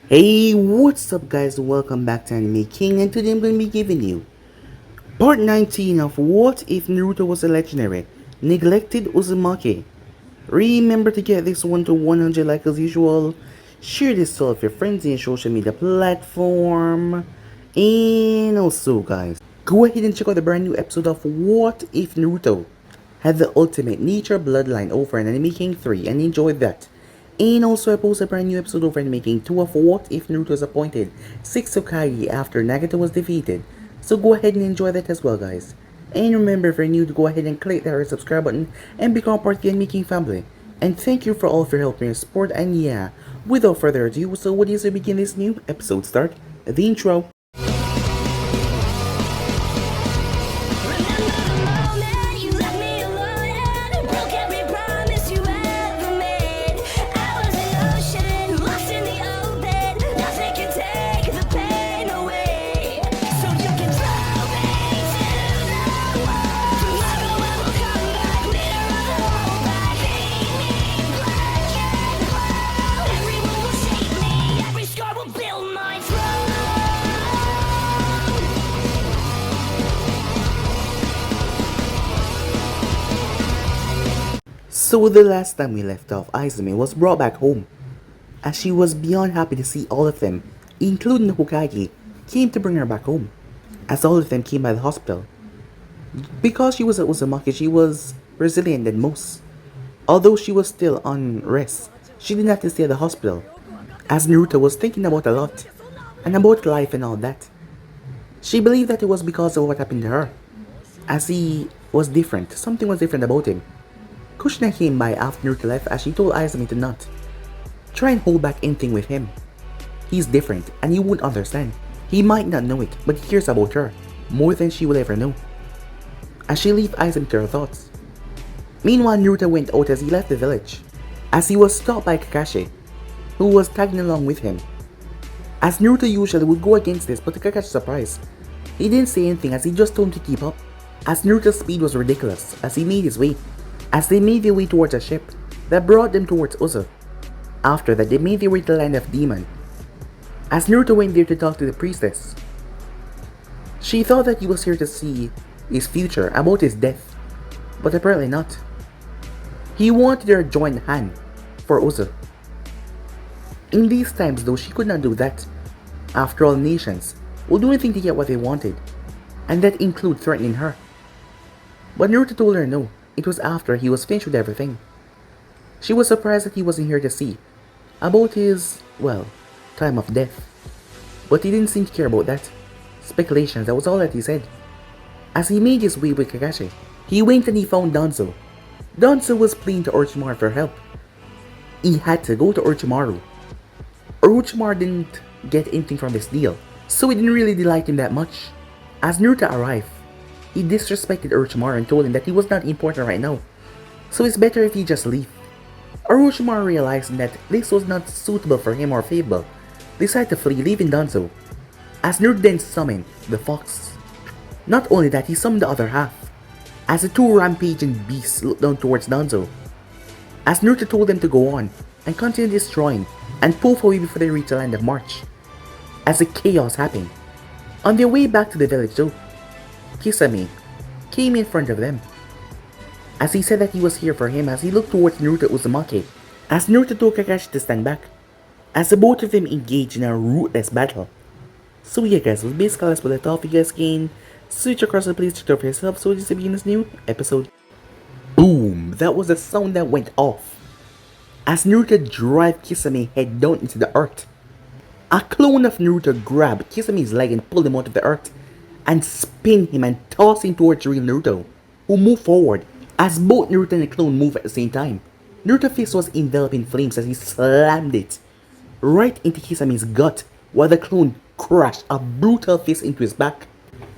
Hey, what's up guys? Welcome back to Anime King, and today I'm going to be giving you part 19 of What If Naruto Was a Legendary Neglected Uzumaki. Remember to get this one to 100 likes as usual, share this to all of your friends in your social media platform, and also guys, go ahead and check out the brand new episode of What If Naruto had the ultimate nature bloodline over in Anime King 3 and enjoy that. And also I posted a brand new episode over in making 2 of What If Naruto was appointed 6th Hokage after Nagato was defeated. So go ahead and enjoy that as well guys. And remember, if you're new, to go ahead and click that red subscribe button and become part of the Anime King family. And thank you for all of your help and your support, and yeah, without further ado, so what is to begin this new episode start, the intro. So the last time we left off, Izumi was brought back home, as she was beyond happy to see all of them, including the Hokage, came to bring her back home, as all of them came by the hospital. Because she was at Uzumaki, she was resilient than most. Although she was still on rest, she didn't have to stay at the hospital, as Naruto was thinking about a lot, and about life and all that. She believed that it was because of what happened to her, as he was different, something was different about him. Kushina came by after Naruto left, as she told Izumi to not try and hold back anything with him. He's different and you won't understand. He might not know it, but he cares about her more than she will ever know. As she left Izumi to her thoughts. Meanwhile, Naruto went out as he left the village, as he was stopped by Kakashi, who was tagging along with him. As Naruto usually would go against this, but to Kakashi's surprise, he didn't say anything, as he just told him to keep up, as Naruto's speed was ridiculous as he made his way. As they made their way towards a ship that brought them towards Uzo. After that, they made their way to the land of Demon. As Naruto went there to talk to the priestess, she thought that he was here to see his future, about his death, but apparently not. He wanted her joint hand for Uzo. In these times though, she could not do that. After all, nations will do anything to get what they wanted, and that include threatening her. But Naruto told her no. It was after he was finished with everything. She was surprised that he wasn't here to see about his, well, time of death. But he didn't seem to care about that. Speculations, that was all that he said. As he made his way with Kakashi, he went and he found Danzo. Danzo was pleading to Orochimaru for help. He had to go to Orochimaru. Orochimaru didn't get anything from this deal, so it didn't really delight him that much. As Naruto arrived, he disrespected Orochimaru and told him that he was not important right now, so it's better if he just leave. Orochimaru, realizing that this was not suitable for him or favorable, decided to flee, leaving Danzo. As Naruto then summoned the fox. Not only that, he summoned the other half, as the two rampaging beasts looked down towards Danzo. As Naruto told them to go on and continue destroying and poof away before they reach the land of March. As the chaos happened, on their way back to the village though, Kisame came in front of them, as he said that he was here for him, as he looked towards Naruto Uzumaki, as Naruto told Kakashi to stand back, as the both of them engaged in a ruthless battle. So yeah guys, so basically that's what I thought. If you guys can switch across the please check it out for yourself. So just to begin this new episode. Boom! That was the sound that went off, as Naruto drive Kisame head down into the earth. A clone of Naruto grabbed Kisame's leg and pulled him out of the earth, and spin him and toss him towards real Naruto, who moved forward, as both Naruto and the clone moved at the same time. Naruto's fist was enveloped in flames as he slammed it right into Kisame's gut, while the clone crashed a brutal fist into his back.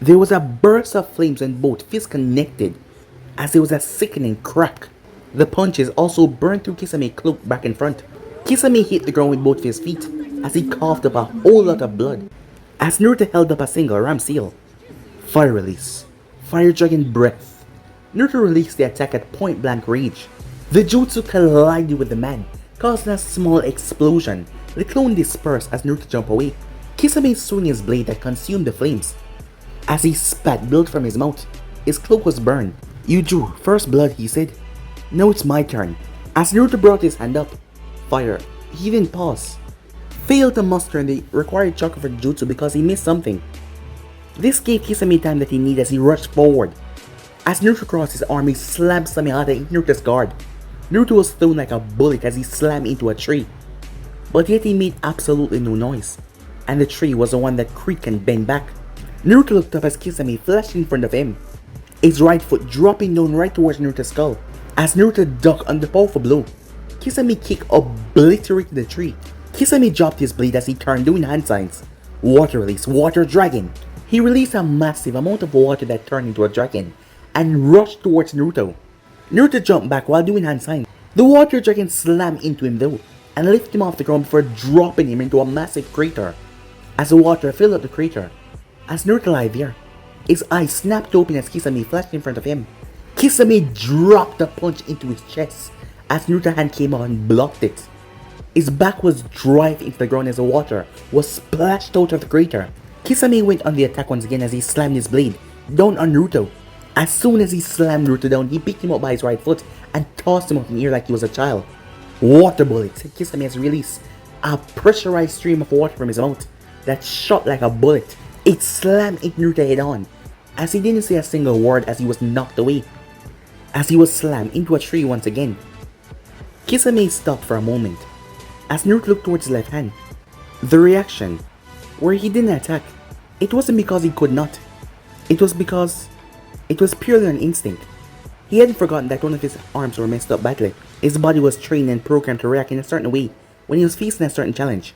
There was a burst of flames when both fists connected, as there was a sickening crack. The punches also burned through Kisame's cloak back and front. Kisame hit the ground with both of his feet, as he coughed up a whole lot of blood, as Naruto held up a single ram seal. Fire release. Fire Dragon Breath. Naruto released the attack at point blank range. The jutsu collided with the man, causing a small explosion The clone dispersed as Naruto jumped away. Kisame swung his blade that consumed the flames. As he spat blood from his mouth, his cloak was burned. "You drew first blood," he said. "Now it's my turn." As Naruto brought his hand up, fire, he didn't pause. Failed to muster the required chakra for jutsu because he missed something. This gave Kisame time that he needed as he rushed forward. As Naruto crossed his arm, he slammed Samehada into Naruto's guard. Naruto was thrown like a bullet as he slammed into a tree. But yet he made absolutely no noise, and the tree was the one that creaked and bent back. Naruto looked up as Kisame flashed in front of him, his right foot dropping down right towards Naruto's skull. As Naruto ducked under the powerful blow, Kisame kick obliterated the tree. Kisame dropped his blade as he turned, doing hand signs. Water release, water dragon. He released a massive amount of water that turned into a dragon and rushed towards Naruto. Naruto jumped back while doing hand signs. The water dragon slammed into him though, and lifted him off the ground before dropping him into a massive crater. As the water filled up the crater, as Naruto lay there, his eyes snapped open as Kisame flashed in front of him. Kisame dropped a punch into his chest as Naruto's hand came out and blocked it. His back was drive into the ground as the water was splashed out of the crater. Kisame went on the attack once again as he slammed his blade down on Naruto. As soon as he slammed Naruto down, he picked him up by his right foot and tossed him up in the air like he was a child. Water bullets. Kisame has released a pressurized stream of water from his mouth that shot like a bullet. It slammed into Naruto head on, as he didn't say a single word as he was knocked away. As he was slammed into a tree once again. Kisame stopped for a moment, as Naruto looked towards his left hand. The reaction, where he didn't attack, it wasn't because he could not. It was because it was purely an instinct. He hadn't forgotten that one of his arms were messed up badly. His body was trained and programmed to react in a certain way when he was facing a certain challenge.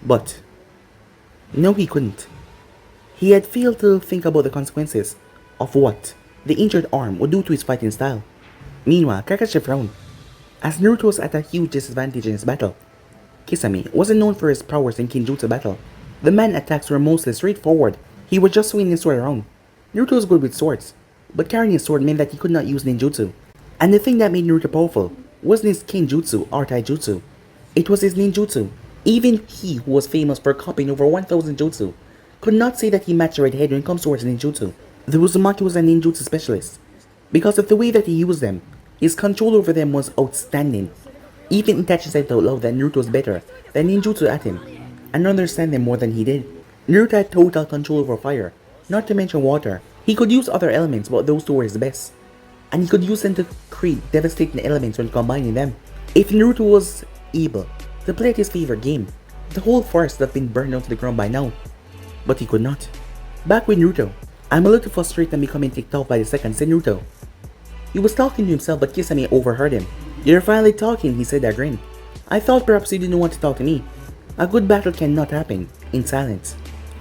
But no, he couldn't. He had failed to think about the consequences of what the injured arm would do to his fighting style. Meanwhile, Kakashi frowned, as Naruto was at a huge disadvantage in his battle. Kisame wasn't known for his prowess in Kinjutsu battle. The man's attacks were mostly straightforward. He would just swing his sword around. Naruto was good with swords, but carrying his sword meant that he could not use ninjutsu. And the thing that made Naruto powerful wasn't his Kinjutsu or Taijutsu. It was his ninjutsu. Even he, who was famous for copying over 1000 jutsu, could not say that he matched the red head when it comes towards ninjutsu. The Uzumaki was a ninjutsu specialist. Because of the way that he used them, his control over them was outstanding. Even Itachi said out loud that Naruto was better than ninjutsu at him, and understand them more than he did. Naruto had total control over fire, not to mention water. He could use other elements, but those two were his best. And he could use them to create devastating elements when combining them. If Naruto was able to play at his favorite game, the whole forest would have been burned down to the ground by now. But he could not. Back with Naruto, "I'm a little frustrated and becoming ticked off by the seconds," said Naruto. He was talking to himself, but Kisame overheard him. "You're finally talking," he said with a grin. "I thought perhaps you didn't want to talk to me. A good battle cannot happen in silence."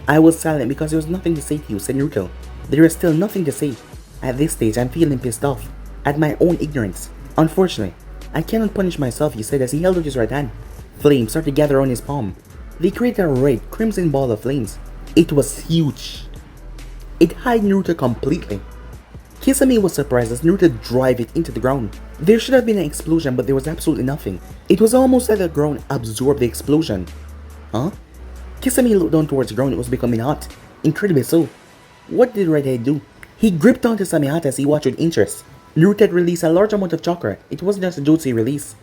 "I was silent because there was nothing to say to you," said Naruto. "There is still nothing to say. At this stage, I'm feeling pissed off at my own ignorance. Unfortunately, I cannot punish myself," he said as he held out his right hand. Flames started to gather on his palm. They created a red, crimson ball of flames. It was huge. It hid Naruto completely. Kisame was surprised as Naruto drove it into the ground. There should have been an explosion, but there was absolutely nothing. It was almost like the ground absorbed the explosion. Huh? Kisame looked down towards the ground. It was becoming hot. Incredibly so. What did Redhead do? He gripped onto Samehada as he watched with interest. Naruto had released a large amount of chakra. It wasn't just a jutsu release.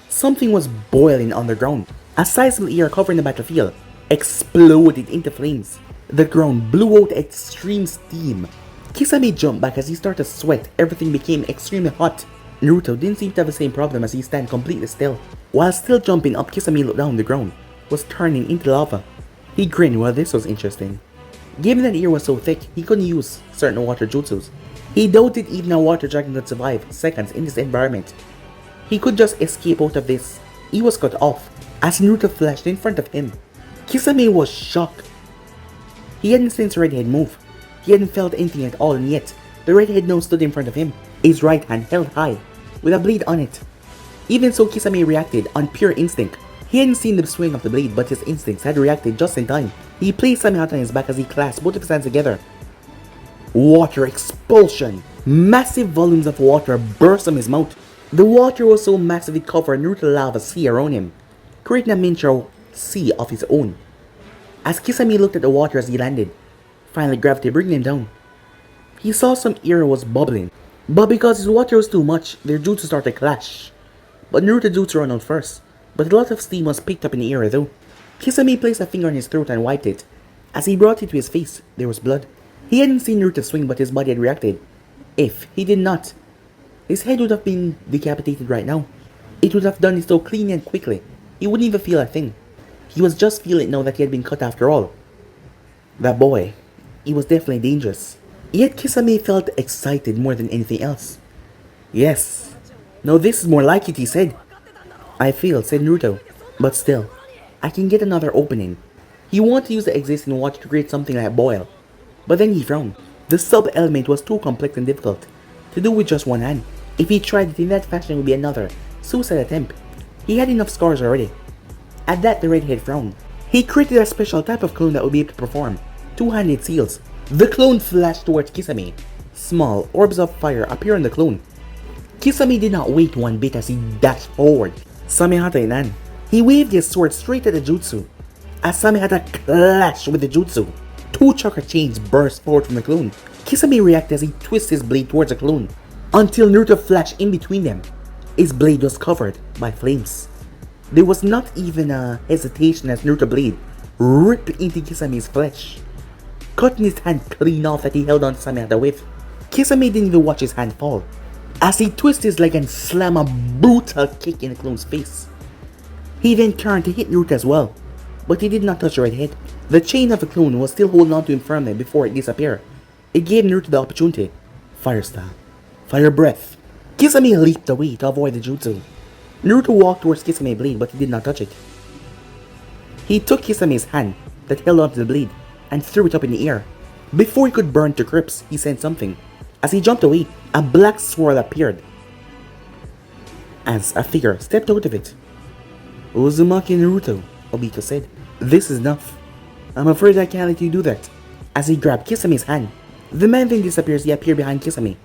Something was boiling on the ground. A sizable area covering the battlefield exploded into flames. The ground blew out extreme steam. Kisame jumped back as he started to sweat. Everything became extremely hot. Naruto didn't seem to have the same problem as he stand completely still. While still jumping up, Kisame looked down. The ground was turning into lava. He grinned. Well, this was interesting. Given that the air was so thick, he couldn't use certain water jutsus. He doubted even a water dragon could survive seconds in this environment. He could just escape out of this. He was cut off as Naruto flashed in front of him. Kisame was shocked. He hadn't sensed Redhead move. He hadn't felt anything at all, and yet the Redhead now stood in front of him, his right hand held high, with a blade on it. Even so, Kisame reacted on pure instinct. He hadn't seen the swing of the blade, but his instincts had reacted just in time. He placed Samehada on his back as he clasped both of his hands together. Water expulsion! Massive volumes of water burst from his mouth. The water was so massive it covered Naruto's lava sea around him, creating a miniature sea of his own. As Kisame looked at the water as he landed, finally gravity bringing him down, he saw some air was bubbling, but because his water was too much, their jutsu started to clash. But Naruto jutsu ran out first, but a lot of steam was picked up in the air though. Kisame placed a finger on his throat and wiped it. As he brought it to his face, there was blood. He hadn't seen Naruto swing, but his body had reacted. If he did not, his head would have been decapitated right now. It would have done it so cleanly and quickly, he wouldn't even feel a thing. He was just feeling now that he had been cut after all. That boy, he was definitely dangerous. Yet Kisame felt excited more than anything else. Yes, no, this is more like it, he said. I failed, said Naruto, but still, I can get another opening. He wanted to use the existing water to create something like boil, but then he frowned. The sub-element was too complex and difficult to do with just one hand. If he tried it in that fashion, it would be another suicide attempt. He had enough scars already. At that, the redhead frowned. He created a special type of clone that would be able to perform two-handed seals. The clone flashed towards Kisame. Small orbs of fire appear on the clone. Kisame did not wait one bit as he dashed forward. Samehata in hand, he waved his sword straight at the jutsu. As Samehata clashed with the jutsu, two chakra chains burst forward from the clone. Kisame reacted as he twisted his blade towards the clone, until Naruto flashed in between them. His blade was covered by flames. There was not even a hesitation as Naruto's blade ripped into Kisame's flesh, cutting his hand clean off that he held on to Samehata with. Kisame didn't even watch his hand fall, as he twisted his leg and slammed a brutal kick in the clone's face. He then turned to hit Naruto as well, but he did not touch the red head. The chain of the clone was still holding on to him firmly before it disappeared. It gave Naruto the opportunity. Fire style. Fire breath. Kisame leaped away to avoid the jutsu. Naruto walked towards Kisame's blade, but he did not touch it. He took Kisame's hand that held onto the blade and threw it up in the air. Before he could burn to crisp, he said something. As he jumped away, a black swirl appeared as a figure stepped out of it. Uzumaki Naruto, Obito said. This is enough. I'm afraid I can't let you do that. As he grabbed Kisame's hand, the man then disappears. He appeared behind Kisame.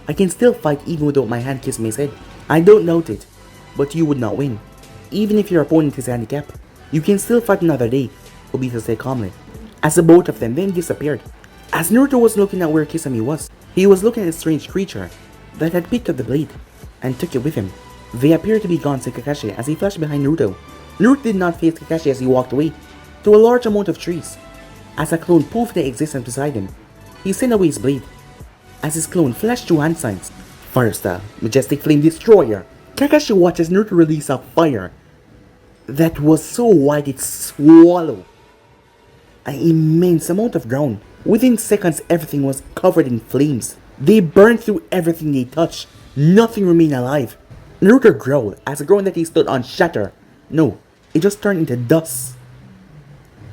I can still fight even without my hand, Kisame said. I don't doubt it, but you would not win. Even if your opponent is handicapped, you can still fight another day, Obito said calmly. As the both of them then disappeared. As Naruto was looking at where Kisame was, he was looking at a strange creature that had picked up the blade and took it with him. They appeared to be gone, said Kakashi as he flashed behind Naruto. Naruto did not face Kakashi as he walked away through a large amount of trees. As a clone proved their existence beside him, he sent away his blade. As his clone flashed two hand signs. Fire style, majestic flame destroyer. Kakashi watched as Naruto released a fire that was so wide it swallowed an immense amount of ground. Within seconds, everything was covered in flames. They burned through everything they touched. Nothing remained alive. Naruto growled as the ground that he stood on shattered. No, it just turned into dust.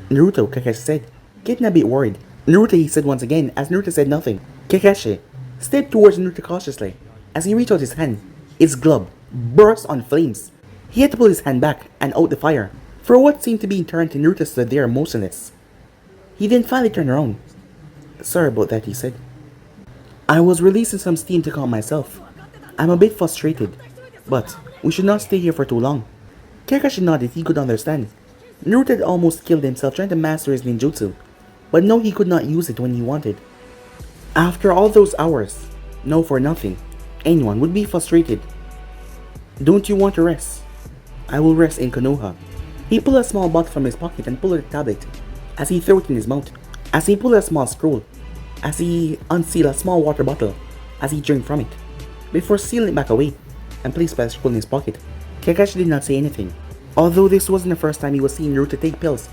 Naruto, Kakashi said, getting a bit worried. Naruto, he said once again, as Naruto said nothing. Kakashi stepped towards Naruto cautiously. As he reached out his hand, his glove burst on flames. He had to pull his hand back and out the fire. For what seemed to be in turn, Naruto stood there motionless. He then finally turned around. Sorry about that, he said. I was releasing some steam to calm myself. I'm a bit frustrated, but we should not stay here for too long. Kakashi nodded. He could understand. Naruto had almost killed himself trying to master his ninjutsu, but no, he could not use it when he wanted. After all those hours, no, for nothing, anyone would be frustrated. Don't you want to rest? I will rest in Konoha. He pulled a small bottle from his pocket and pulled out a tablet as he threw it in his mouth. As he pulled a small scroll, as he unsealed a small water bottle, as he drank from it, before sealing it back away and placed the scroll in his pocket. Kakashi did not say anything. Although this wasn't the first time he was seeing Naruto take pills,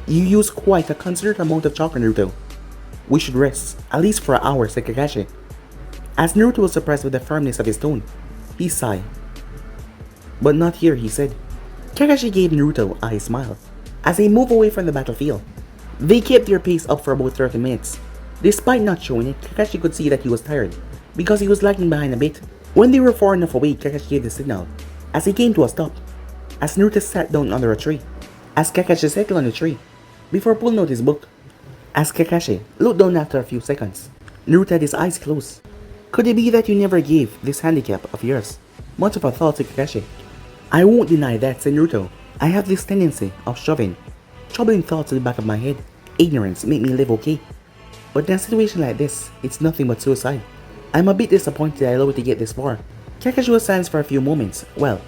you use quite a considerable amount of chakra, Naruto. We should rest, at least for an hour, said Kakashi. As Naruto was surprised with the firmness of his tone, he sighed. But not here, he said. Kakashi gave Naruto a high smile as they moved away from the battlefield. They kept their pace up for about 30 minutes. Despite not showing it, Kakashi could see that he was tired because he was lagging behind a bit. When they were far enough away, Kakashi gave the signal as he came to a stop. As Naruto sat down under a tree, as Kakashi settled on the tree before pulling out his book. As Kakashi looked down after a few seconds, Naruto had his eyes closed. Could it be that you never gave this handicap of yours much of a thought, to Kakashi? I won't deny that, said Naruto. I have this tendency of shoving troubling thoughts to the back of my head. Ignorance make me live okay. But in a situation like this, it's nothing but suicide. I'm a bit disappointed I allowed it to get this far. Kakashi was silent for a few moments. Well,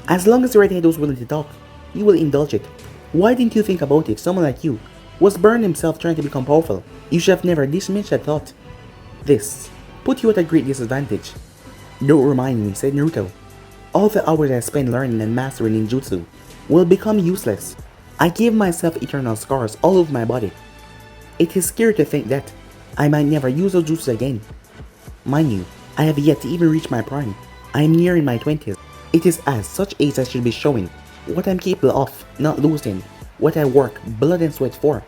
as long as the redhead was willing to talk, he will indulge it. Why didn't you think about it? Someone like you was burned himself trying to become powerful. You should have never dismissed that thought. This put you at a great disadvantage. Don't remind me, said Naruto. All the hours I spent learning and mastering ninjutsu will become useless. I gave myself eternal scars all over my body. It is scary to think that I might never use those jutsu again. Mind you, I have yet to even reach my prime. I am nearing my 20s. It is at such age I should be showing what I'm capable of, not losing what I work blood and sweat for.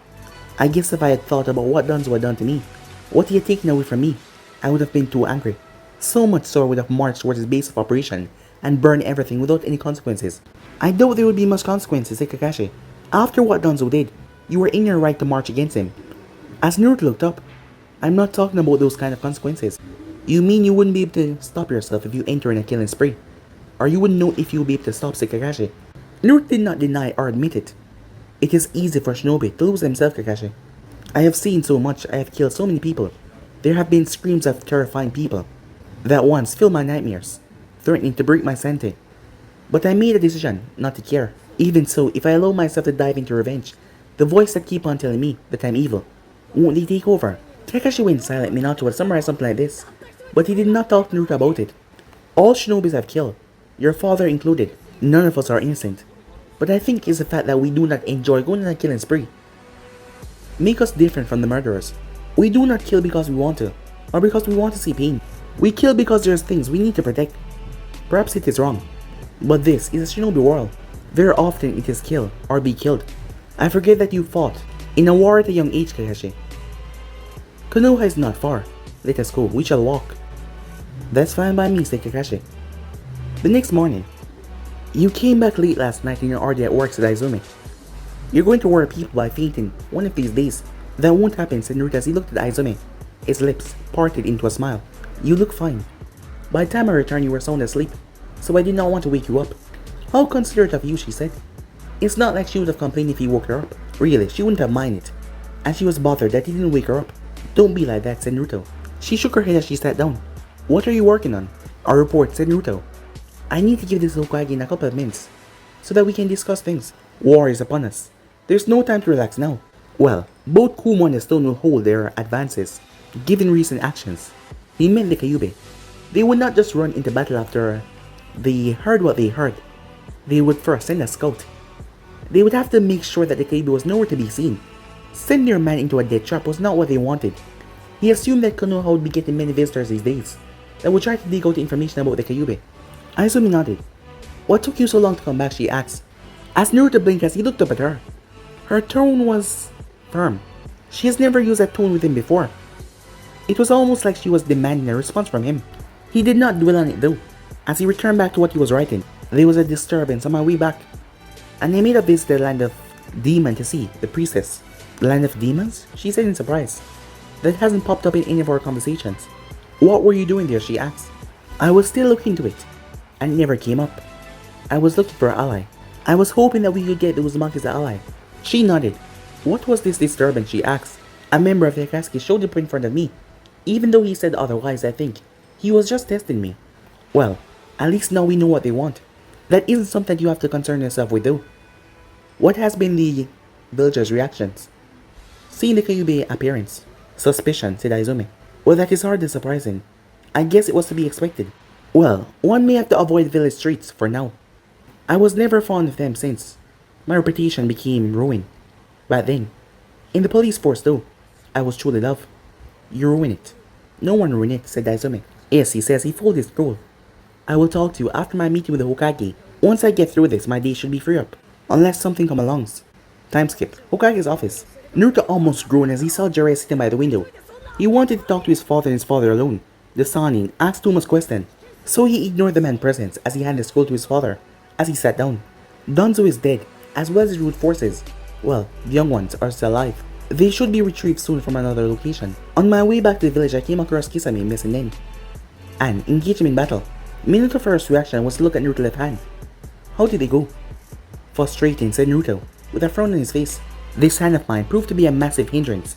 I guess if I had thought about what Danzo had done to me, what he had taken away from me, I would have been too angry. So much so I would have marched towards his base of operation and burned everything without any consequences. I doubt there would be much consequences, said Kakashi. After what Danzo did, you were in your right to march against him. As Naruto looked up, I'm not talking about those kind of consequences. You mean you wouldn't be able to stop yourself if you enter in a killing spree? Or you wouldn't know if you would be able to stop, said Kakashi. Naruto did not deny or admit it. It is easy for shinobi to lose themselves, Kakashi. I have seen so much, I have killed so many people. There have been screams of terrifying people that once filled my nightmares, threatening to break my sanity. But I made a decision not to care. Even so, if I allow myself to dive into revenge, the voice that keep on telling me that I'm evil, won't they take over? Kakashi went silent. Minato would summarize something like this, but he did not talk to Naruto about it. All shinobis I've killed, your father included, none of us are innocent. But I think it's the fact that we do not enjoy going on a killing spree. Make us different from the murderers. We do not kill because we want to, or because we want to see pain. We kill because there's things we need to protect. Perhaps it is wrong, but this is a shinobi world. Very often it is kill or be killed. I forget that you fought in a war at a young age, Kakashi. Konoha is not far. Let us go, we shall walk. That's fine by me, said Kakashi. The next morning, you came back late last night and you're already at work, said Izumi. You're going to worry people by fainting one of these days. That won't happen, said Naruto as he looked at Izumi. His lips parted into a smile. You look fine. By the time I returned you were sound asleep, so I did not want to wake you up. How considerate of you, she said. It's not like she would have complained if he woke her up. Really, she wouldn't have minded. And she was bothered that he didn't wake her up. Don't be like that, said Naruto. She shook her head as she sat down. What are you working on? A report, said Naruto. I need to give this Hokage in a couple of minutes, so that we can discuss things. War is upon us. There's no time to relax now. Well, both Kumo and the Stone will hold their advances, given recent actions. He meant the Kyuubi. They would not just run into battle after they heard what they heard. They would first send a scout. They would have to make sure that the Kyuubi was nowhere to be seen. Sending their man into a dead trap was not what they wanted. He assumed that Konoha would be getting many visitors these days that would try to dig out information about the Kyuubi. Izumi nodded. What took you so long to come back, she asked. As Naruto blinked as he looked up at her. Her tone was firm. She has never used that tone with him before. It was almost like she was demanding a response from him. He did not dwell on it though. As he returned back to what he was writing, there was a disturbance on my way back, and I made a visit to the land of Demon to see the priestess. The land of demons? She said in surprise. That hasn't popped up in any of our conversations. What were you doing there? She asked. I was still looking into it, and it never came up. I was looking for an ally. I was hoping that we could get the Uzumaki as an ally. She nodded. What was this disturbance? She asked. A member of the Akatsuki showed up in front of me. Even though he said otherwise, I think he was just testing me. Well, at least now we know what they want. That isn't something you have to concern yourself with though. What has been the villagers' reactions? Seeing the Kyuubi appearance. Suspicion, said Izumi. Well, that is hardly surprising. I guess it was to be expected. Well, one may have to avoid village streets for now. I was never fond of them since my reputation became ruined. But then, in the police force though, I was truly loved. You ruin it. No one ruin it, said Izumi. Yes, he says he folded his scroll. I will talk to you after my meeting with the Hokage. Once I get through this, my day should be free up. Unless something come along. Time skip. Hokage's office. Naruto almost groaned as he saw Jiraiya sitting by the window. He wanted to talk to his father and his father alone. The Sanin asked too much question, so he ignored the man's presence as he handed the scroll to his father as he sat down. Danzo is dead, as well as his root forces. Well, the young ones are still alive. They should be retrieved soon from another location. On my way back to the village, I came across Kisame missing then and engaged him in battle. Minato's first reaction was to look at Naruto's left hand. How did they go? Frustrating, said Naruto, with a frown on his face. This hand of mine proved to be a massive hindrance.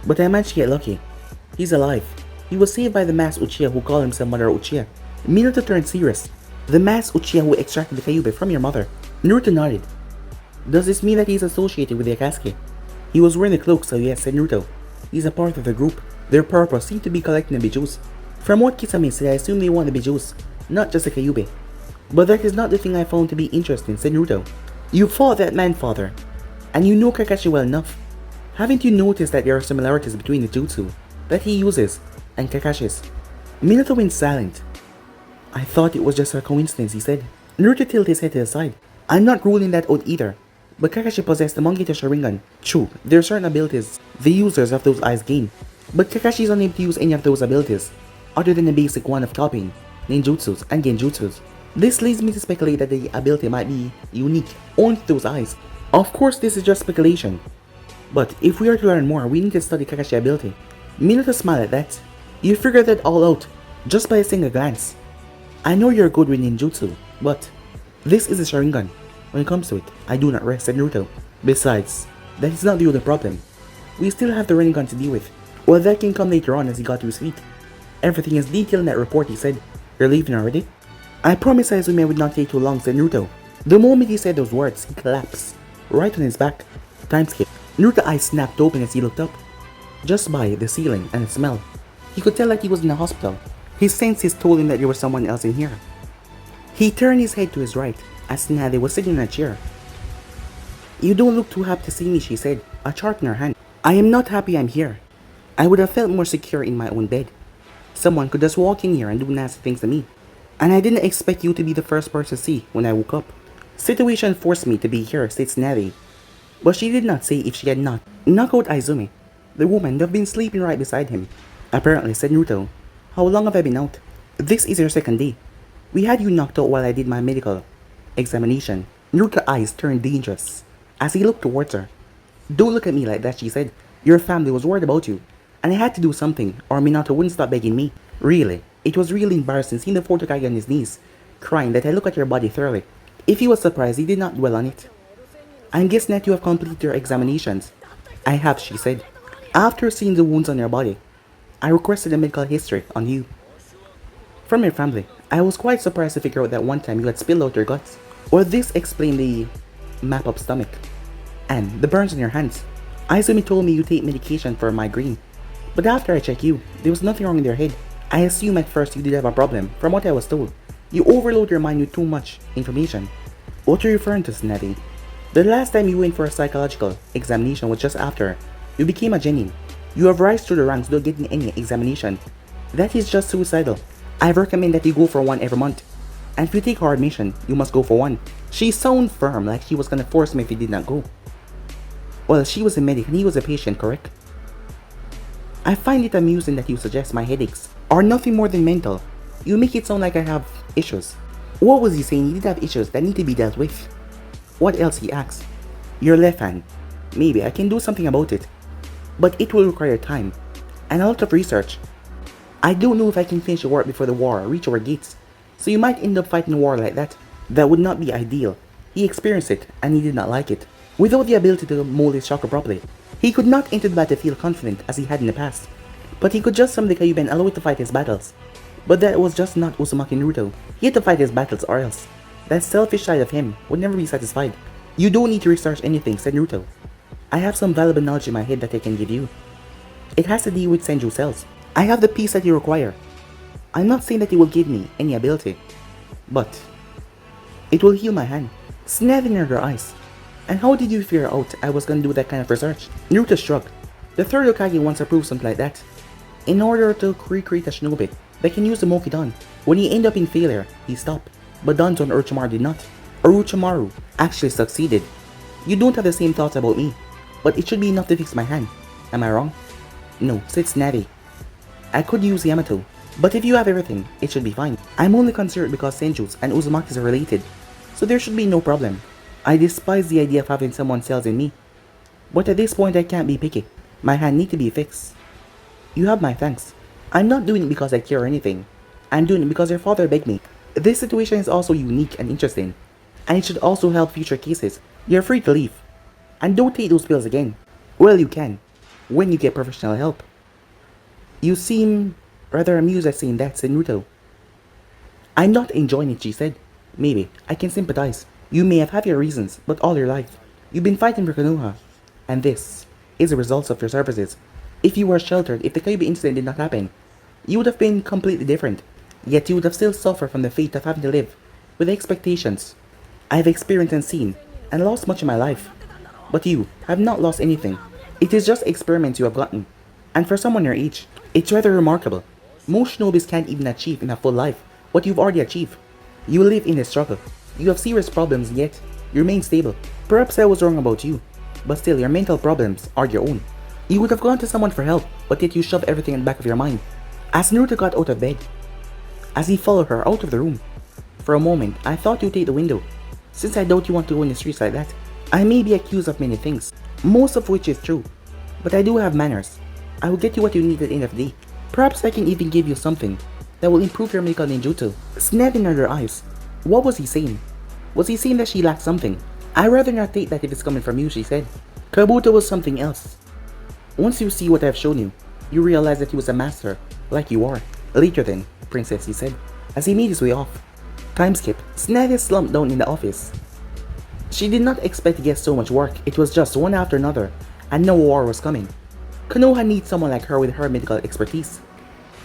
But I managed to get lucky. He's alive. He was saved by the masked Uchiha who called himself Mother Uchiha. Minato turned serious. The masked Uchiha who extracted the Kyuubi from your mother. Naruto nodded. Does this mean that he's associated with the Akatsuki? He was wearing the cloak, so yes, said Naruto. He's a part of the group. Their purpose seemed to be collecting the Bijus. From what Kisame said, I assume they want the Bijus, not just the Kyuubi. But that is not the thing I found to be interesting, said Naruto. You fought that man, father, and you know Kakashi well enough. Haven't you noticed that there are similarities between the jutsu that he uses and Kakashi's? Minato went silent. I thought it was just a coincidence, he said. Naruto tilted his head to the side. I'm not ruling that out either, but Kakashi possessed the Monkey to Sharingan. True, there are certain abilities the users of those eyes gain, but Kakashi is unable to use any of those abilities, other than the basic one of copying ninjutsus and genjutsus. This leads me to speculate that the ability might be unique only to those eyes. Of course, this is just speculation, but if we are to learn more, we need to study Kakashi's ability. Minato smiled at that. You figured that all out just by a single glance. I know you're good with ninjutsu, but this is a Sharingan. When it comes to it, I do not rest, said Naruto. Besides, that is not the only problem. We still have the Rinnegan to deal with. Well, that can come later on as he got to his feet. Everything is detailed in that report, he said. You're leaving already? I promised Izumi would not take too long, said Naruto. The moment he said those words, he collapsed, right on his back. Time skip. Naruto's eyes snapped open as he looked up. Just by the ceiling and the smell, he could tell that he was in a hospital. His senses told him that there was someone else in here. He turned his head to his right, as Nade was sitting in a chair. You don't look too happy to see me, she said, a chart in her hand. I am not happy I'm here. I would have felt more secure in my own bed. Someone could just walk in here and do nasty things to me. And I didn't expect you to be the first person to see when I woke up. Situation forced me to be here, states Nade. But she did not say if she had not knocked out Izumi, the woman that had been sleeping right beside him. Apparently, said Naruto. How long have I been out? This is your second day. We had you knocked out while I did my medical examination. Naruto's eyes turned dangerous as he looked towards her. Don't look at me like that, she said. Your family was worried about you, and I had to do something, or Minato wouldn't stop begging me. Really, it was really embarrassing seeing the fourth Hokage on his knees, crying that I look at your body thoroughly. If he was surprised, he did not dwell on it. I'm guessing that you have completed your examinations. I have, she said. After seeing the wounds on your body, I requested a medical history on you. From your family, I was quite surprised to figure out that one time you had spilled out your guts. Or this explained the map up stomach and the burns on your hands. Izumi told me you take medication for a migraine, but after I checked you, there was nothing wrong in your head. I assume at first you did have a problem, from what I was told. You overload your mind with too much information. What are you referring to, Snappy? The last time you went for a psychological examination was just after you became a genin. You have rise through the ranks without getting any examination. That is just suicidal. I recommend that you go for one every month. And if you take her admission, you must go for one. She sounded firm, like she was gonna force me if he did not go. Well, she was a medic and he was a patient, correct? I find it amusing that you suggest my headaches are nothing more than mental. You make it sound like I have issues. What was he saying? He did have issues that need to be dealt with. What else, he asked. Your left hand. Maybe I can do something about it. But it will require time and a lot of research. I don't know if I can finish the work before the war reach our gates. So you might end up fighting a war like that. That would not be ideal. He experienced it and he did not like it. Without the ability to mold his chakra properly, he could not enter the battlefield confident as he had in the past. But he could just summon the Kyuubi and allow it to fight his battles. But that was just not Uzumaki Naruto. He had to fight his battles or else that selfish side of him would never be satisfied. You don't need to research anything, said Naruto. I have some valuable knowledge in my head that I can give you. It has to deal with Senju cells. I have the piece that you require. I'm not saying that it will give me any ability, but it will heal my hand. Snapping in her eyes. And how did you figure out I was gonna do that kind of research? Naruto shrugged. The third Hokage wants to prove something like that. In order to recreate a shinobi that can use the Mokidan. When he ended up in failure, he stopped. But Danzo and Orochimaru did not. Orochimaru actually succeeded. You don't have the same thoughts about me, but it should be enough to fix my hand. Am I wrong? No, said Snappy. I could use Yamato, but if you have everything, it should be fine. I'm only concerned because Senjus and Uzumakis are related, so there should be no problem. I despise the idea of having someone cells in me, but at this point I can't be picky. My hand needs to be fixed. You have my thanks. I'm not doing it because I care or anything. I'm doing it because your father begged me. This situation is also unique and interesting, and it should also help future cases. You're free to leave. And don't take those pills again. Well, you can, when you get professional help. You seem rather amused at saying that, said Naruto. I'm not enjoying it, she said. Maybe, I can sympathize. You may have had your reasons, but all your life, you've been fighting for Konoha. And this is a result of your services. If you were sheltered, if the Kyuubi incident did not happen, you would have been completely different. Yet you would have still suffered from the fate of having to live with the expectations I have experienced and seen, and lost much in my life. But you have not lost anything. It is just experiments you have gotten. And for someone your age, it's rather remarkable. Most shinobis can't even achieve in a full life what you've already achieved. You live in a struggle. You have serious problems and yet you remain stable. Perhaps I was wrong about you, but still your mental problems are your own. You would have gone to someone for help, but yet you shove everything in the back of your mind. As Naruto got out of bed, as he followed her out of the room, for a moment I thought you'd take the window, since I doubt you want to go in the streets like that. I may be accused of many things, most of which is true, but I do have manners. I will get you what you need at the end of the day. Perhaps I can even give you something that will improve your medical ninjutsu. Snapping at her eyes. What was he saying? Was he saying that she lacked something? I'd rather not take that if it's coming from you, she said. Kabuto was something else. Once you see what I've shown you, you realize that he was a master, like you are. Later then, princess, he said, as he made his way off. Time skip. Snappy slumped down in the office. She did not expect to get so much work. It was just one after another, and no war was coming. Konoha needs someone like her with her medical expertise.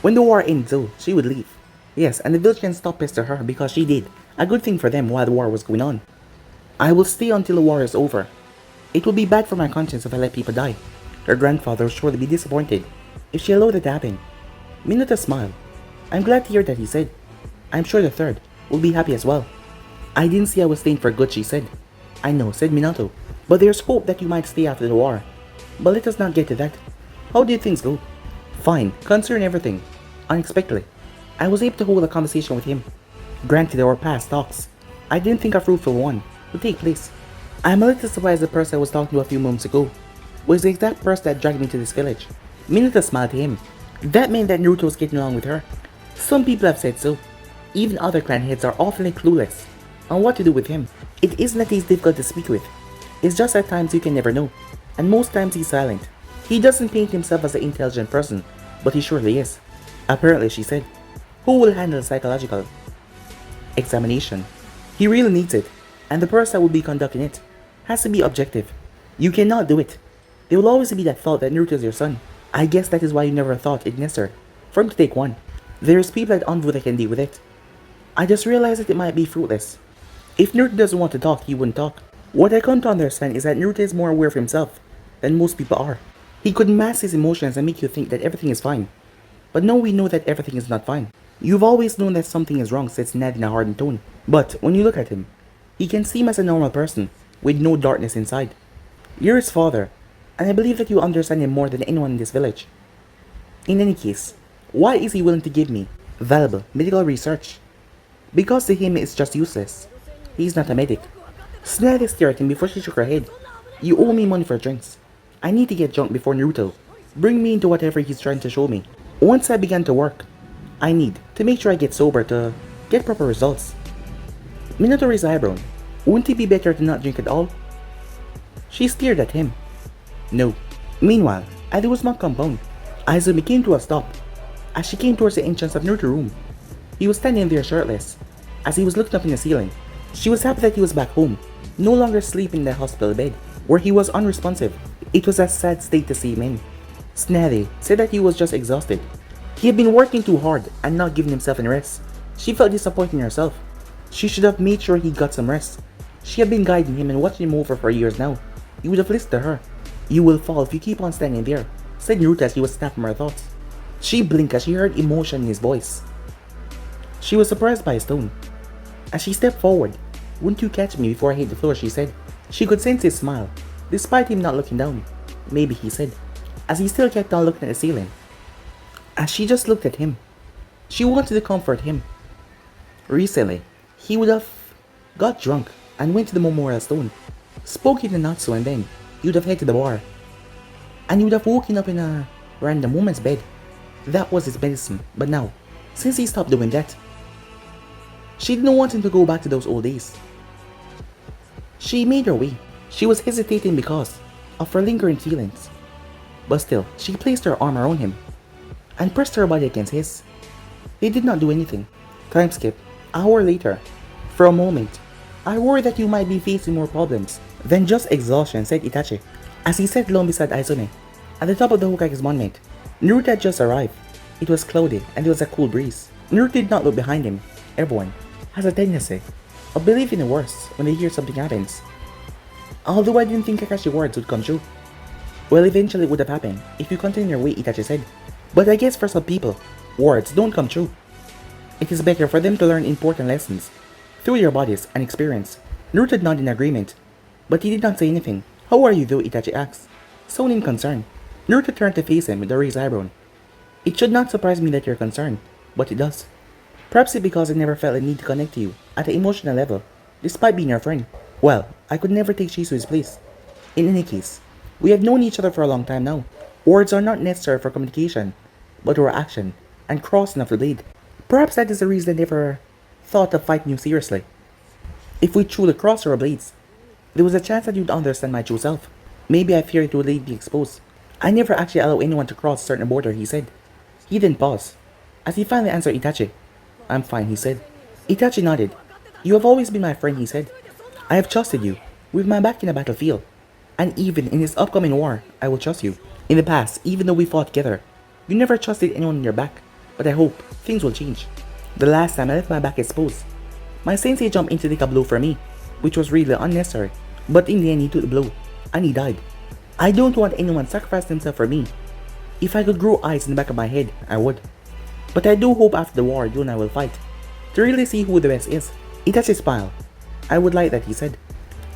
When the war ends though, she would leave. Yes, and the village can stop pestering her because she did a good thing for them while the war was going on. I will stay until the war is over. It would be bad for my conscience if I let people die. Her grandfather would surely be disappointed if she allowed it to happen. Minato smiled. I'm glad to hear that, he said. I'm sure the third will be happy as well. I didn't say I was staying for good, she said. I know, said Minato, but there's hope that you might stay after the war. But let us not get to that. How did things go? Fine, considering everything. Unexpectedly, I was able to hold a conversation with him. Granted, there were past talks. I didn't think a fruitful one would take place. I'm a little surprised the person I was talking to a few moments ago was the exact person that dragged me to this village. Minato smiled to him. That meant that Naruto was getting along with her. Some people have said so. Even other clan heads are often clueless on what to do with him. It isn't that he's difficult to speak with. It's just at times you can never know. And most times he's silent. He doesn't paint himself as an intelligent person, but he surely is. Apparently, she said. Who will handle psychological examination? He really needs it, and the person that will be conducting it has to be objective. You cannot do it. There will always be that thought that Naruto is your son. I guess that is why you never thought it necessary for him to take one. There's people at Envu that can deal with it. I just realized that it might be fruitless. If Naruto doesn't want to talk, he wouldn't talk. What I come to understand is that Naruto is more aware of himself than most people are. He could mask his emotions and make you think that everything is fine. But now we know that everything is not fine. You've always known that something is wrong, said Ned in a hardened tone. But when you look at him, he can seem as a normal person with no darkness inside. You're his father, and I believe that you understand him more than anyone in this village. In any case, why is he willing to give me valuable medical research? Because to him it's just useless. He's not a medic. Snell stared at him before she shook her head. You owe me money for drinks. I need to get drunk before Naruto. Bring me into whatever he's trying to show me. Once I begin to work, I need to make sure I get sober to get proper results. Minato raised eyebrow. Wouldn't it be better to not drink at all? She stared at him. No. Meanwhile, at the Uzumaki compound, Izumi came to a stop as she came towards the entrance of Naruto's room. He was standing there shirtless as he was looking up in the ceiling. She was happy that he was back home, no longer sleeping in the hospital bed, where he was unresponsive. It was a sad state to see him in. Snatty said that he was just exhausted. He had been working too hard and not giving himself any rest. She felt disappointed in herself. She should have made sure he got some rest. She had been guiding him and watching him over for years now. He would have listened to her. You will fall if you keep on standing there, said Naruto as he was snapping her thoughts. She blinked as she heard emotion in his voice. She was surprised by his tone. As she stepped forward, wouldn't you catch me before I hit the floor, she said. She could sense his smile, despite him not looking down. Maybe, he said, as he still kept on looking at the ceiling. As she just looked at him, she wanted to comfort him. Recently, he would have got drunk and went to the memorial stone, spoken to Natsu, and then he would have headed to the bar. And he would have woken up in a random woman's bed. That was his medicine, but now, since he stopped doing that, she didn't want him to go back to those old days. She made her way. She was hesitating because of her lingering feelings. But still, she placed her arm around him and pressed her body against his. They did not do anything. Time skip. Hour later. For a moment, I worry that you might be facing more problems than just exhaustion, said Itachi, as he sat alone beside Izumi, at the top of the Hokage's monument. Naruto had just arrived. It was cloudy and there was a cool breeze. Naruto did not look behind him. Everyone has a tendency of believing the worst when they hear something happens. Although I didn't think Kakashi's words would come true. Well, eventually it would have happened if you continue your way, Itachi said. But I guess for some people, words don't come true. It is better for them to learn important lessons through their bodies and experience. Naruto nodded in agreement, but he did not say anything. How are you though? Itachi asked, sounding concerned. Naruto turned to face him with a raised eyebrow. It should not surprise me that you're concerned, but it does. Perhaps it's because I never felt a need to connect to you at an emotional level, despite being your friend. Well, I could never take Shisui's place. In any case, we have known each other for a long time now. Words are not necessary for communication, but our action and crossing of the blade. Perhaps that is the reason I never thought of fighting you seriously. If we truly crossed our blades, there was a chance that you'd understand my true self. Maybe I fear it would leave me exposed. I never actually allow anyone to cross a certain border, he said. He then paused, as he finally answered Itachi. I'm fine, he said. Itachi nodded. You have always been my friend, he said. I have trusted you, with my back in the battlefield. And even in this upcoming war, I will trust you. In the past, even though we fought together, you never trusted anyone on your back. But I hope things will change. The last time I left my back exposed, my sensei jumped in to take a blow for me, which was really unnecessary. But in the end he took the blow, and he died. I don't want anyone to sacrifice themselves for me. If I could grow eyes in the back of my head, I would. But I do hope after the war you and I will fight, to really see who the best is. Itachi smiled. I would like that, he said.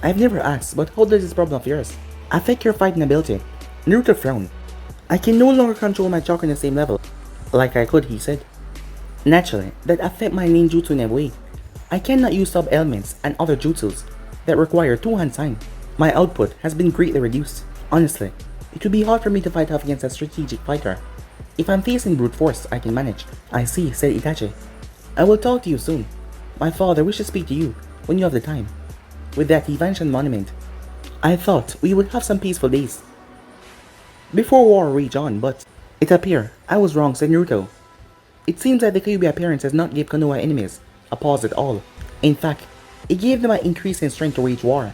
I've never asked, but how does this problem of yours affect your fighting ability? Naruto frowned. I can no longer control my chakra on the same level, like I could, he said. Naturally, that affects my ninjutsu in a way. I cannot use sub-elements and other jutsus that require two-hand sign. My output has been greatly reduced. Honestly, it would be hard for me to fight off against a strategic fighter. If I'm facing brute force, I can manage. I see, said Itachi. I will talk to you soon. My father wishes to speak to you when you have the time. With that, he vanished on the monument. I thought we would have some peaceful days before war raged on, but it appears I was wrong, said Naruto. It seems that the Kyuubi appearance has not given Konoha enemies a pause at all. In fact, it gave them an increase in strength to wage war.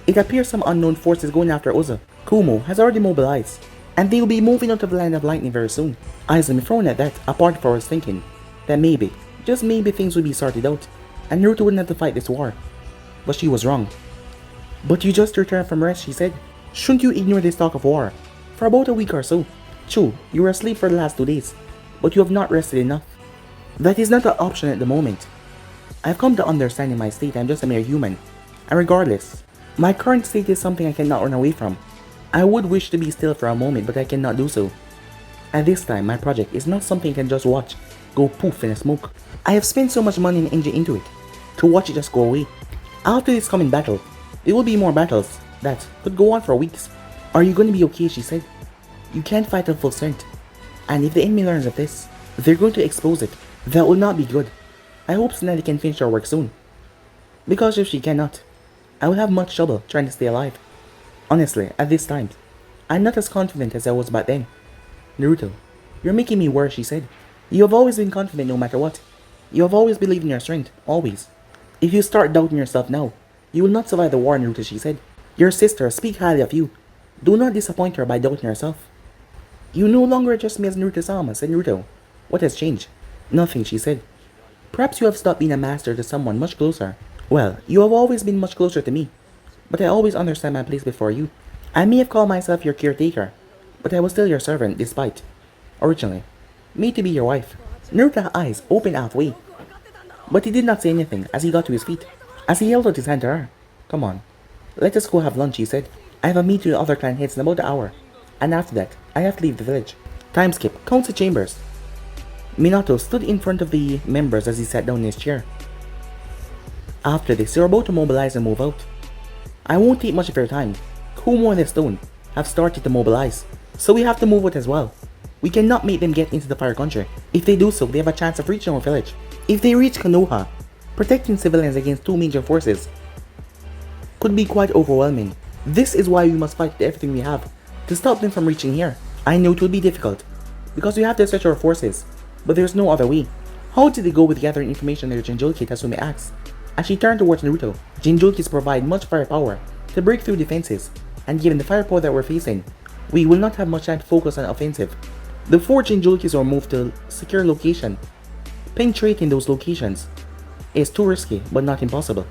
It appears some unknown force is going after Uza. Kumo has already mobilized, and they will be moving out of the land of lightning very soon. Izumi frowned at that, apart from was thinking that maybe, just maybe things would be sorted out, and Naruto wouldn't have to fight this war. But she was wrong. But you just returned from rest, she said. Shouldn't you ignore this talk of war? For about a week or so. True, you were asleep for the last 2 days, but you have not rested enough. That is not an option at the moment. I have come to understand in my state I am just a mere human, and regardless, my current state is something I cannot run away from. I would wish to be still for a moment, but I cannot do so. At this time, my project is not something I can just watch go poof in a smoke. I have spent so much money and energy into it, to watch it just go away. After this coming battle, there will be more battles that could go on for weeks. Are you going to be okay, she said. You can't fight at full strength, and if the enemy learns of this, they're going to expose it. That will not be good. I hope Tsunade can finish her work soon, because if she cannot, I will have much trouble trying to stay alive. Honestly, at this time, I'm not as confident as I was back then. Naruto, you're making me worse, she said. You have always been confident no matter what. You have always believed in your strength, always. If you start doubting yourself now, you will not survive the war, Naruto, she said. Your sister speaks highly of you. Do not disappoint her by doubting yourself. You no longer address me as Naruto-sama, said Naruto. What has changed? Nothing, she said. Perhaps you have stopped being a master to someone much closer. Well, you have always been much closer to me, but I always understand my place before you. I may have called myself your caretaker, but I was still your servant despite, originally, me to be your wife. Naruto's eyes opened halfway, but he did not say anything as he got to his feet, as he held out his hand to her. Come on, let us go have lunch, he said. I have a meeting with other clan heads in about an hour, and after that, I have to leave the village. Time skip, council chambers. Minato stood in front of the members as he sat down in his chair. After this, they were about to mobilize and move out. I won't take much of your time. Kumo and the stone have started to mobilize, so we have to move out as well. We cannot make them get into the fire country. If they do so, they have a chance of reaching our village. If they reach Konoha, protecting civilians against two major forces could be quite overwhelming. This is why we must fight with everything we have to stop them from reaching here. I know it will be difficult, because we have to stretch our forces, but there's no other way. How did they go with gathering information near Jinchuriki? Tatsumi asks. As she turned towards Naruto, Jinchurikis provide much firepower to break through defenses, and given the firepower that we're facing, we will not have much time to focus on offensive. The 4 Jinchurikis are moved to secure location. Penetrating those locations is too risky, but not impossible.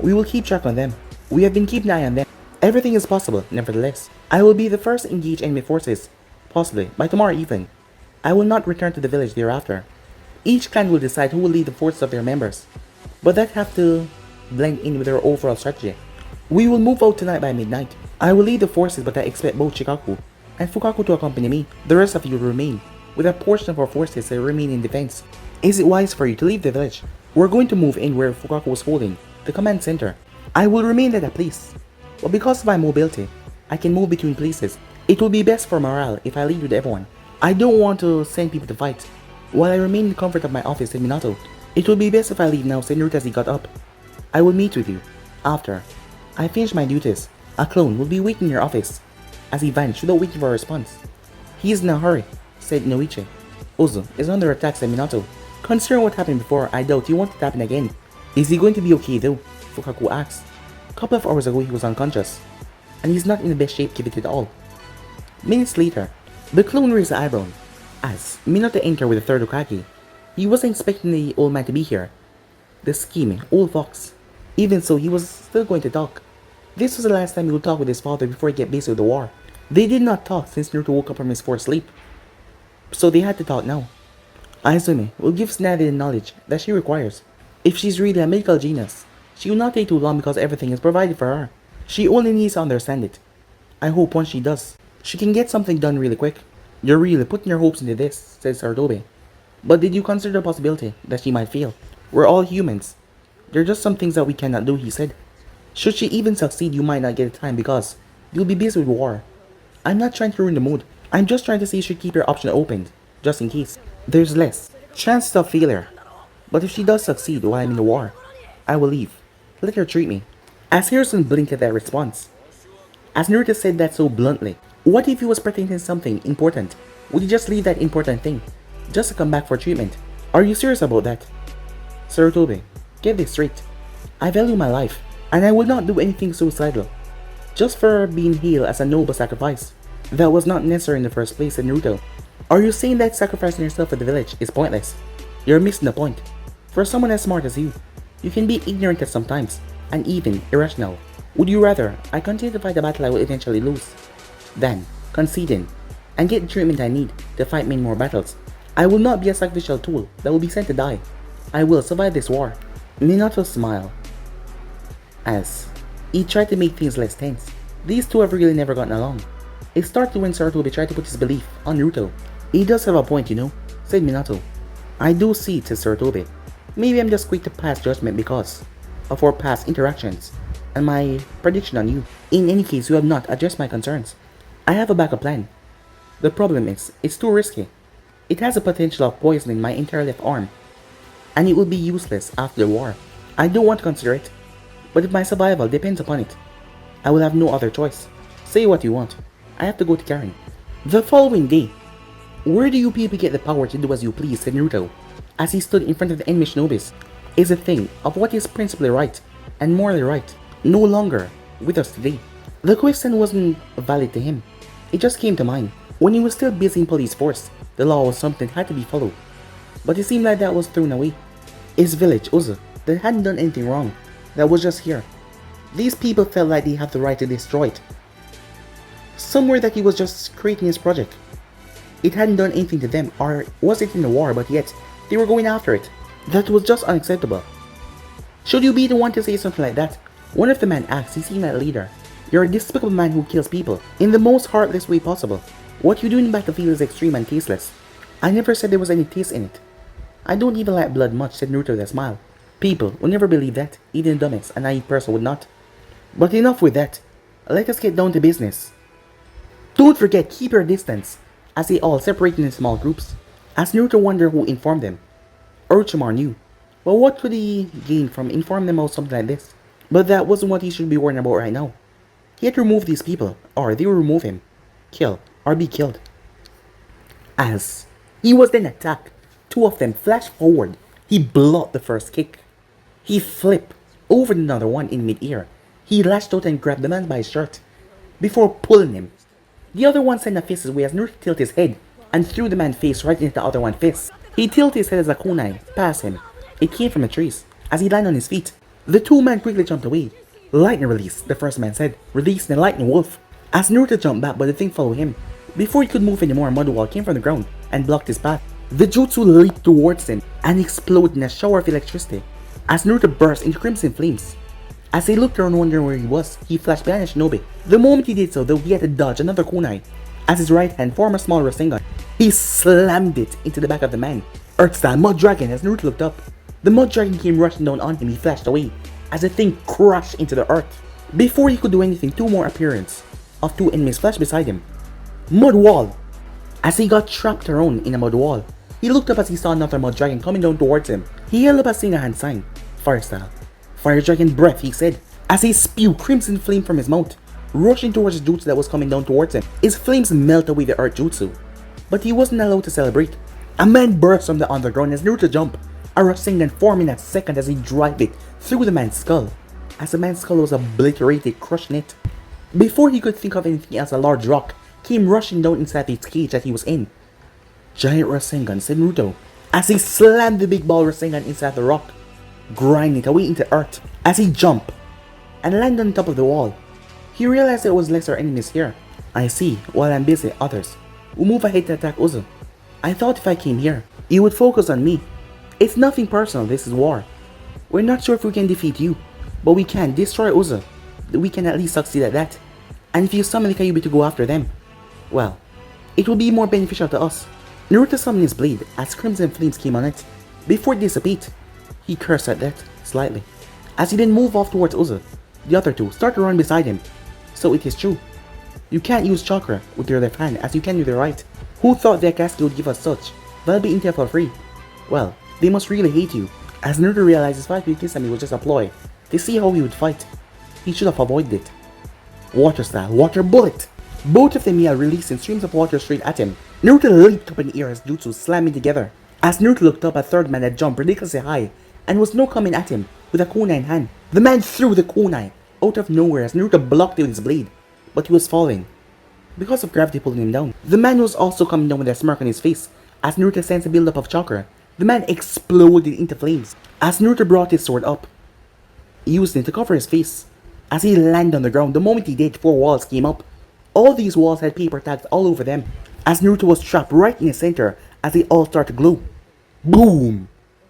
We will keep track on them. We have been keeping an eye on them. Everything is possible, nevertheless. I will be the first to engage enemy forces, possibly by tomorrow evening. I will not return to the village thereafter. Each clan will decide who will lead the forces of their members, but that have to blend in with their overall strategy. We will move out tonight by midnight. I will lead the forces, but I expect both Shikaku and Fukaku to accompany me. The rest of you will remain, with a portion of our forces that remain in defense. Is it wise for you to leave the village? We're going to move in where Fukaku was holding the command center. I will remain at that place, but because of my mobility, I can move between places. It will be best for morale if I lead with everyone. I don't want to send people to fight while I remain in the comfort of my office, said Minato. It will be best if I leave now, said Naruto as he got up. I will meet with you after I finish my duties. A clone will be waiting in your office. As he vanished without waiting for a response. He is in a hurry, said Inoichi. Uzu is under attack, said Minato. Considering what happened before, I doubt he wants it to happen again. Is he going to be okay though? Fukaku asked. A couple of hours ago he was unconscious, and he's not in the best shape given it at all. Minutes later, the clone raised an eyebrow as Minato entered with the third Hokage. He wasn't expecting the old man to be here. The scheming old fox. Even so, he was still going to talk. This was the last time he would talk with his father before he get busy with the war. They did not talk since Naruto woke up from his forced sleep, so they had to talk now. Izumi will give Tsunade the knowledge that she requires. If she's really a medical genius, she will not take too long because everything is provided for her. She only needs to understand it. I hope once she does, she can get something done really quick. You're really putting your hopes into this, said Sarutobi. But did you consider the possibility that she might fail? We're all humans. There are just some things that we cannot do, he said. Should she even succeed, you might not get time because you'll be busy with war. I'm not trying to ruin the mood. I'm just trying to see if she keep her option open, just in case. There's less chance of failure. But if she does succeed while I'm in the war, I will leave. Let her treat me. As Hiruzen blinked at that response. As Naruto said that so bluntly, what if he was pretending something important? Would he just leave that important thing, just to come back for treatment? Are you serious about that? Sarutobi, get this straight. I value my life, and I would not do anything suicidal, just for being hailed as a noble sacrifice. That was not necessary in the first place, said Naruto. Are you saying that sacrificing yourself for the village is pointless? You're missing the point. For someone as smart as you can be ignorant at sometimes, and even irrational. Would you rather I continue to fight the battle I will eventually lose, than conceding and get the treatment I need to fight many more battles? I will not be a sacrificial tool that will be sent to die. I will survive this war. Minato smiled as he tried to make things less tense. These two have really never gotten along. It started when Sarutobi tried to put his belief on Naruto. He does have a point, you know, said Minato. I do see, said Sarutobi. Maybe I'm just quick to pass judgment because of our past interactions and my prediction on you. In any case, you have not addressed my concerns. I have a backup plan. The problem is, it's too risky. It has the potential of poisoning my entire left arm, and it will be useless after the war. I don't want to consider it, but if my survival depends upon it, I will have no other choice. Say what you want. I have to go to Karen. The following day, where do you people get the power to do as you please, said Naruto, as he stood in front of the enemy shinobis. Is a thing of what is principally right and morally right no longer with us today. The question wasn't valid to him. It just came to mind. When he was still busy in police force, the law was something that had to be followed. But it seemed like that was thrown away. His village, Uzu, that hadn't done anything wrong, that was just here. These people felt like they had the right to destroy it. Somewhere that he was just creating his project. It hadn't done anything to them, or was it in the war, but yet they were going after it. That was just unacceptable. Should you be the one to say something like that? One of the men asked, he seemed like a leader. You're a despicable man who kills people in the most heartless way possible. What you do in the battlefield is extreme and tasteless. I never said there was any taste in it. I don't even like blood much, said Naruto with a smile. People will never believe that, even the dumbest and naive person would not. But enough with that. Let us get down to business. Don't forget, keep your distance, as they all separated in small groups. As Naruto wondered who informed them, Orochimaru knew. But what could he gain from informing them about something like this? But that wasn't what he should be worrying about right now. He had to remove these people, or they would remove him, kill, or be killed. As he was then attacked, two of them flashed forward. He blocked the first kick. He flipped over another one in mid-air. He lashed out and grabbed the man by his shirt before pulling him. The other one sent a fist his way as Naruto tilted his head and threw the man's face right into the other one's fist. He tilted his head as a kunai passed him. It came from the trees. As he landed on his feet, the two men quickly jumped away. Lightning release, the first man said, releasing the lightning wolf. As Naruto jumped back, but the thing followed him. Before he could move anymore, a mud wall came from the ground and blocked his path. The jutsu leaped towards him and exploded in a shower of electricity as Naruto burst into crimson flames. As he looked around wondering where he was, he flashed behind a shinobi. The moment he did so, though, he had to dodge another kunai. As his right hand formed a small Rasengan, he slammed it into the back of the man. Earth-style Mud Dragon. As Naruto looked up, the Mud Dragon came rushing down on him. He flashed away as the thing crashed into the earth. Before he could do anything, two more appearances of two enemies flashed beside him. Mud Wall. As he got trapped around in a mud wall, he looked up as he saw another Mud Dragon coming down towards him. He held up a single hand sign, Fire Style. Fire Dragon Breath, he said, as he spewed crimson flame from his mouth, rushing towards the jutsu that was coming down towards him. His flames melted away the earth jutsu, but he wasn't allowed to celebrate. A man burst from the underground as Naruto jumped. A Rasengan formed in a second as he drove it through the man's skull, as the man's skull was obliterated, crushing it. Before he could think of anything else, a large rock came rushing down inside its cage that he was in. Giant Rasengan, said Naruto, as he slammed the big ball Rasengan inside the rock, grinding it away into earth. As he jumped and landed on top of the wall, he realized there was lesser enemies here. I see, while I'm busy, others will move ahead to attack Uzu. I thought if I came here, you would focus on me. It's nothing personal, this is war. We're not sure if we can defeat you, but we can destroy Uzu. We can at least succeed at that. And if you summon the Kyuubi to go after them, well, it will be more beneficial to us. Naruto summoned his blade as crimson flames came on it. Before it dissipated, he cursed at that slightly. As he then moved off towards Uzu, the other two started to run beside him. So it is true. You can't use chakra with your left hand as you can with your right. Who thought the Akatsuki would give us such valuable intel for free? Well, they must really hate you. As Naruto realized his fight with Kisame was just a ploy to see how he would fight. He should have avoided it. Water Style, Water Bullet! Both of them yelled, releasing streams of water straight at him. Naruto leaped up in the air as jutsu slamming together. As Naruto looked up, a third man had jumped ridiculously high and was now coming at him with a kunai in hand. The man threw the kunai out of nowhere as Naruto blocked it with his blade, but he was falling because of gravity pulling him down. The man was also coming down with a smirk on his face. As Naruto sensed a build-up of chakra, the man exploded into flames. As Naruto brought his sword up, using it to cover his face. As he landed on the ground, the moment he did, 4 walls came up. All these walls had paper tags all over them. As Naruto was trapped right in the center as they all started to glow. Boom!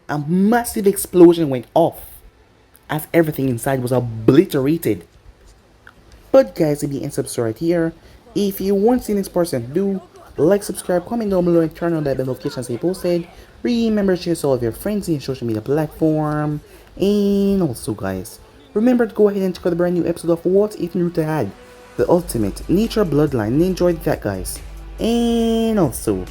A massive explosion went off as everything inside was obliterated. But guys, if you end subscribe right here, if you want to see this person, do like, subscribe, comment down below, and turn on that bell notification as they posted. Remember to share to all of your friends in your social media platform. And also guys, remember to go ahead and check out the brand new episode of What If Naruto Had the Ultimate Nature Bloodline, and enjoyed that guys. And also,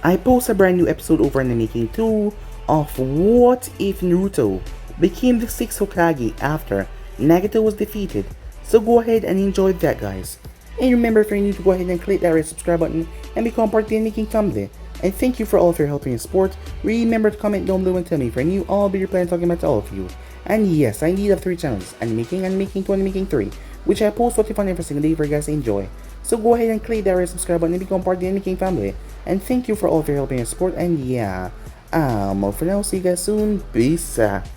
I post a brand new episode over in the making too of What If Naruto became the 6th Hokage after Nagato was defeated. So go ahead and enjoy that guys. And remember, if you're new, to go ahead and click that red subscribe button and become part of the making family. And thank you for all of your help and your support. Remember to comment down below and tell me if you're new. I'll be replying talking about all of you. And yes, I indeed have 3 channels, Animaking, Animaking 2, Animaking 3, which I post 45 every single day for you guys to enjoy. So go ahead and click that red subscribe button and become part of the Animaking family. And thank you for all of your help and your support. And yeah, I'm out for now. See you guys soon. Peace out.